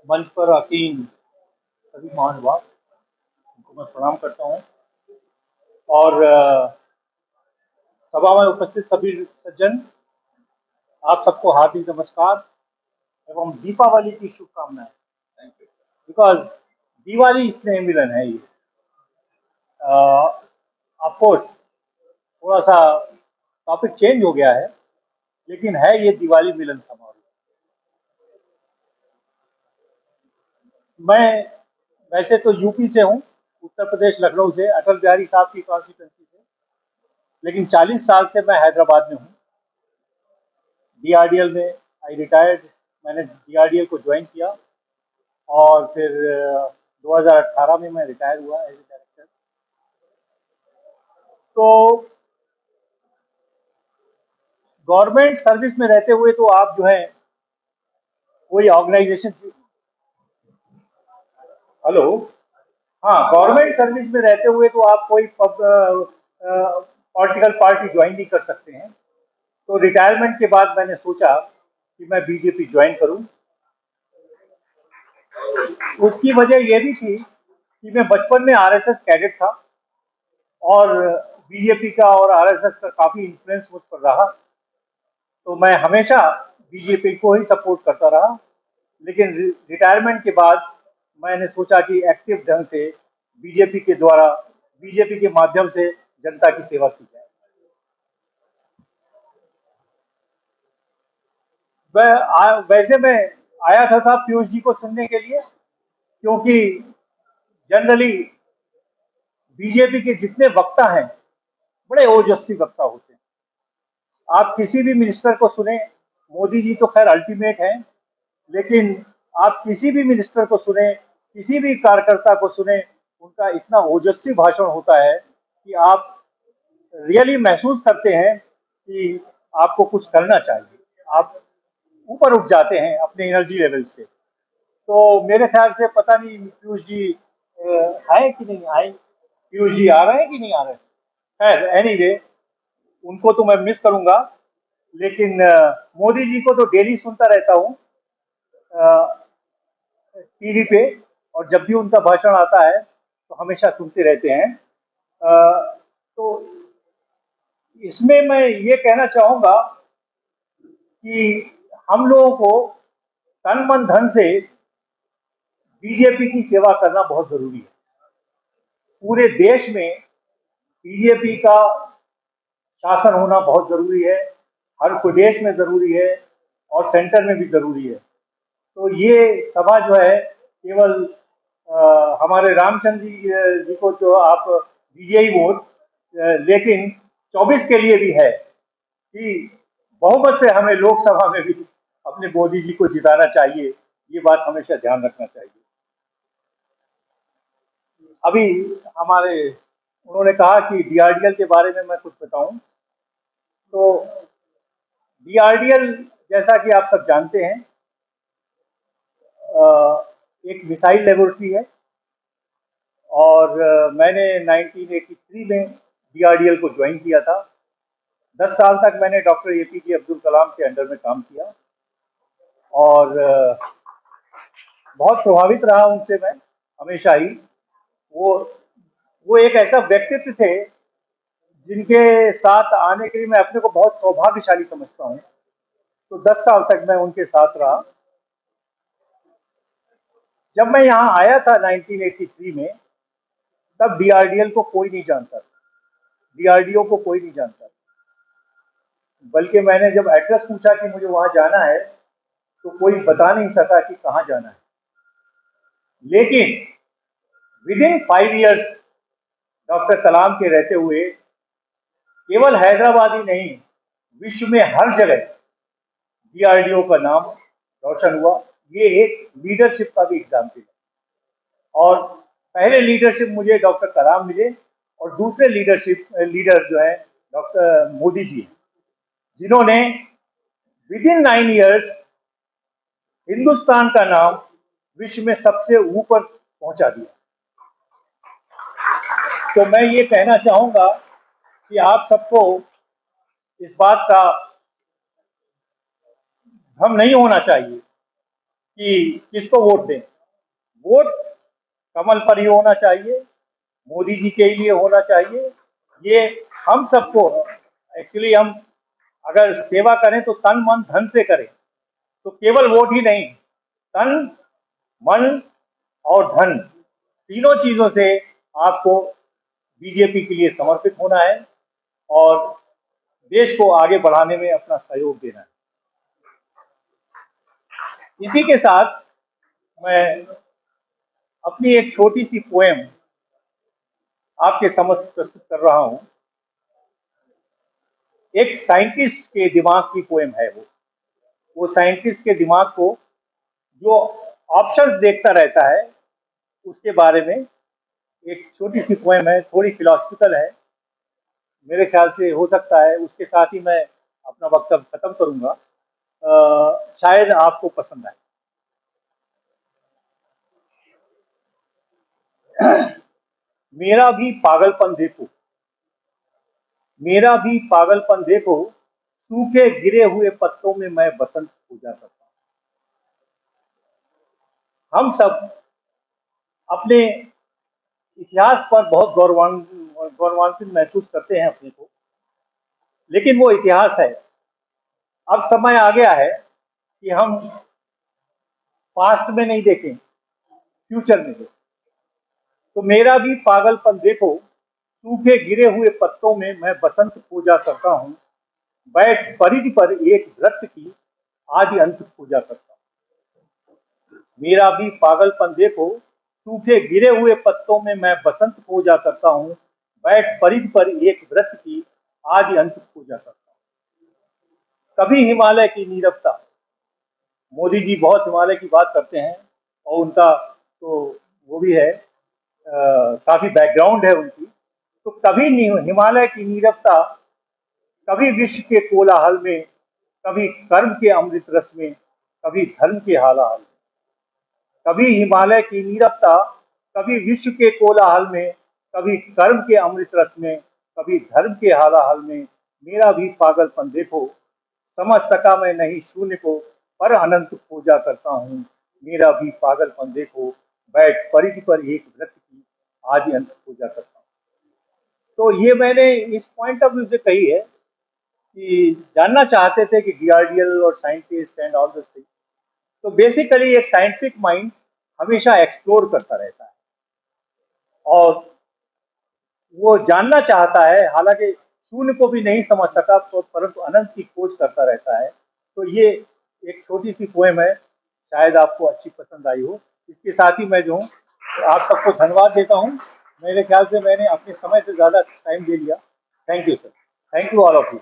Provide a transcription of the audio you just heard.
मंच पर आसीन सभी महानुभाव, उनको मैं प्रणाम करता हूँ। और सभा में उपस्थित सभी सज्जन, आप सबको हार्दिक नमस्कार एवं दीपावली की शुभकामनाएं। बिकॉज दिवाली स्नेह मिलन है ये। ऑफ कोर्स थोड़ा सा टॉपिक चेंज हो गया है, लेकिन है ये दिवाली मिलन समारोह। मैं वैसे तो यूपी से हूँ, उत्तर प्रदेश लखनऊ से, अटल बिहारी साहब की कॉन्स्टिट्यूंसी से, लेकिन 40 साल से मैं हैदराबाद में हूँ। डीआरडीएल में आई रिटायर्ड, मैंने डीआरडीएल को ज्वाइन किया और फिर 2018 में मैं रिटायर हुआ एज ए डायरेक्टर। तो गवर्नमेंट सर्विस में रहते हुए तो आप जो है कोई ऑर्गेनाइजेशन, हेलो, हाँ, गवर्नमेंट सर्विस में रहते हुए तो आप कोई पॉलिटिकल पार्टी ज्वाइन नहीं कर सकते हैं। तो रिटायरमेंट के बाद मैंने सोचा कि मैं बीजेपी ज्वाइन करूं। उसकी वजह यह भी थी कि मैं बचपन में आरएसएस कैडेट था और बीजेपी का और आरएसएस का काफ़ी इन्फ्लुएंस मुझ पर रहा, तो मैं हमेशा बीजेपी को ही सपोर्ट करता रहा। लेकिन रिटायरमेंट के बाद मैंने सोचा कि एक्टिव ढंग से बीजेपी के द्वारा, बीजेपी के माध्यम से जनता की सेवा की जाए। वैसे मैं आया था पीयूष जी को सुनने के लिए, क्योंकि जनरली बीजेपी के जितने वक्ता हैं बड़े ओजस्वी वक्ता होते हैं। आप किसी भी मिनिस्टर को सुने, मोदी जी तो खैर अल्टीमेट हैं, लेकिन आप किसी भी मिनिस्टर को सुने, किसी भी कार्यकर्ता को सुने, उनका इतना ओजस्वी भाषण होता है कि आप रियली महसूस करते हैं कि आपको कुछ करना चाहिए, आप ऊपर उठ जाते हैं अपने एनर्जी लेवल से। तो मेरे ख्याल से पता नहीं पीयूष जी आए कि नहीं आए, पीयूष जी आ रहे हैं कि नहीं आ रहे हैं। खैर एनीवे, उनको तो मैं मिस करूंगा, लेकिन मोदी जी को तो डेली सुनता रहता हूँ टीवी पे, और जब भी उनका भाषण आता है तो हमेशा सुनते रहते हैं। तो इसमें मैं ये कहना चाहूँगा कि हम लोगों को तन मन धन से बीजेपी की सेवा करना बहुत जरूरी है। पूरे देश में बीजेपी का शासन होना बहुत जरूरी है, हर प्रदेश में जरूरी है और सेंटर में भी जरूरी है। तो ये सभा जो है केवल हमारे रामचंद्र जी को जो आप दीजिए ही वोट, लेकिन 24 के लिए भी है कि बहुमत से हमें लोकसभा में भी अपने मोदी जी को जिताना चाहिए। ये बात हमेशा ध्यान रखना चाहिए। अभी हमारे उन्होंने कहा कि डीआरडीएल के बारे में मैं कुछ बताऊं, तो डीआरडीएल जैसा कि आप सब जानते हैं एक मिसाइल लेबोरेटरी है, और मैंने 1983 में डीआरडीएल को ज्वाइन किया था। 10 साल तक मैंने डॉक्टर एपीजे अब्दुल कलाम के अंडर में काम किया और बहुत प्रभावित रहा उनसे मैं हमेशा ही। वो एक ऐसा व्यक्तित्व थे जिनके साथ आने के लिए मैं अपने को बहुत सौभाग्यशाली समझता हूँ। तो 10 साल तक मैं उनके साथ रहा। जब मैं यहाँ आया था 1983 में, तब डीआरडीएल को कोई नहीं जानता, डीआरडीओ को कोई नहीं जानता। बल्कि मैंने जब एड्रेस पूछा कि मुझे वहाँ जाना है, तो कोई बता नहीं सका कि कहाँ जाना है। लेकिन विद इन 5 इयर्स डॉक्टर कलाम के रहते हुए केवल हैदराबाद ही नहीं, विश्व में हर जगह डीआरडीओ का नाम रोशन हुआ। ये एक लीडरशिप का भी एग्जाम्पल है। और पहले लीडरशिप मुझे डॉक्टर कलाम मिले और दूसरे लीडर जो है डॉक्टर मोदी जी, जिन्होंने विद इन 9 इयर्स हिंदुस्तान का नाम विश्व में सबसे ऊपर पहुंचा दिया। तो मैं ये कहना चाहूंगा कि आप सबको इस बात का भ्रम नहीं होना चाहिए कि किसको वोट दें। वोट कमल पर ही होना चाहिए, मोदी जी के लिए होना चाहिए। ये हम सबको, एक्चुअली हम अगर सेवा करें तो तन मन धन से करें, तो केवल वोट ही नहीं, तन मन और धन तीनों चीजों से आपको बीजेपी के लिए समर्पित होना है और देश को आगे बढ़ाने में अपना सहयोग देना है। इसी के साथ मैं अपनी एक छोटी सी पोएम आपके समक्ष प्रस्तुत कर रहा हूं। एक साइंटिस्ट के दिमाग की पोएम है वो साइंटिस्ट के दिमाग को जो ऑप्शंस देखता रहता है उसके बारे में एक छोटी सी पोएम है, थोड़ी फिलोसफिकल है। मेरे ख्याल से हो सकता है उसके साथ ही मैं अपना वक्तव्य खत्म करूंगा। शायद आपको पसंद आए। मेरा भी पागलपन देखो, मेरा भी पागलपन देखो, सूखे गिरे हुए पत्तों में मैं बसंत पूजा करता हूं। हम सब अपने इतिहास पर बहुत गौरवान्वित महसूस करते हैं अपने को, लेकिन वो इतिहास है। अब समय आ गया है कि हम पास्ट में नहीं देखें, फ्यूचर में देखें। तो मेरा भी पागलपन देखो, सूखे गिरे हुए पत्तों में मैं बसंत पूजा करता हूं, बैठ परिधि पर एक व्रत की आदि अंत पूजा करता हूं। मेरा भी पागलपन देखो, सूखे गिरे हुए पत्तों में मैं बसंत पूजा करता हूं, बैठ परिधि पर एक व्रत की आदि अंत पूजा करता हूं। कभी हिमालय की नीरवता, मोदी जी बहुत हिमालय की बात करते हैं और उनका तो वो भी है, काफी बैकग्राउंड है उनकी। तो कभी हिमालय की नीरवता, कभी विश्व के कोलाहल में, कभी कर्म के अमृत रस में, कभी धर्म के हालाहल में। कभी हिमालय की नीरवता, कभी विश्व के कोलाहल में, कभी कर्म के अमृत रस में, कभी धर्म के हालाहल में। मेरा भी पागलपन देखो, समझ सका मैं नहीं शून्य को, पर अनंत पूजा करता हूँ। मेरा भी पागलपन देखो, बैठ परिधि पर एक व्रत की आदि अंत पूजा करता हूँ। तो ये मैंने इस पॉइंट ऑफ व्यू से कही है कि जानना चाहते थे कि डीआरडीएल और scientist and all this thing. तो बेसिकली एक साइंटिफिक माइंड हमेशा एक्सप्लोर करता रहता है और वो जानना चाहता है, हालांकि शून्य को भी नहीं समझ सका तो परंतु अनंत की खोज करता रहता है। तो ये एक छोटी सी पोएम है, शायद आपको अच्छी पसंद आई हो। इसके साथ ही मैं जो हूँ आप सबको धन्यवाद देता हूँ। मेरे ख्याल से मैंने अपने समय से ज़्यादा टाइम दे लिया। Thank you sir, thank you all of you.